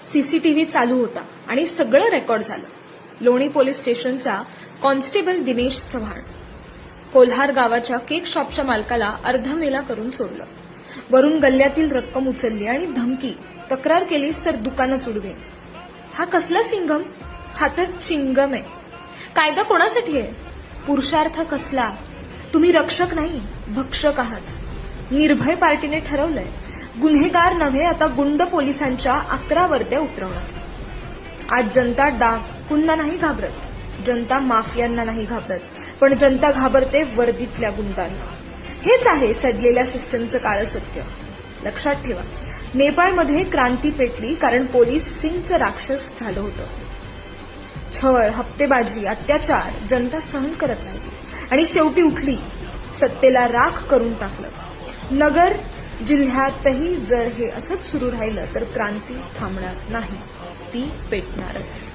CCTV चालू होता आणि सगळं रेकॉर्ड झालं. लोणी पोलीस स्टेशनचा कॉन्स्टेबल दिनेश चव्हाण कोल्हार गावाच्या केक शॉपच्या मालकाला अर्धमेला करून सोडलं. वरून गल्ल्यातील रक्कम उचलली आणि धमकी, तक्रार केलीस तर दुकानच उडवेन. हा कसला सिंगम? हा तर चिंगम आहे. कायदा कोणासाठी आहे? पुरुषार्थ कसला? तुम्ही रक्षक नाही, भक्षक आहात. निर्भय पार्टीने ठरवलंय गुन्हेगार नव्हे, आता गुंड पोलिसांच्या 11 वर्द्या उतरवणार. आज जनता डाकूंना नाही घाबरत, जनता माफियांना नाही घाबरत, पण जनता घाबरते वर्दीतल्या गुंडांना. हेच आहे सडलेल्या सिस्टमचं काळं सत्य. लक्षात ठेवा, नेपाळमध्ये क्रांती पेटली कारण पोलीस सिंगचं राक्षस झालं होतं. छळ, हप्तेबाजी, अत्याचार जनता सहन करत राहिली आणि शेवटी उठली, सत्तेला राख करून टाकलं. नगर जिल्ह्यातही जर हे असंच सुरू राहिलं तर क्रांती थांबणार नाही, ती पेटणारच.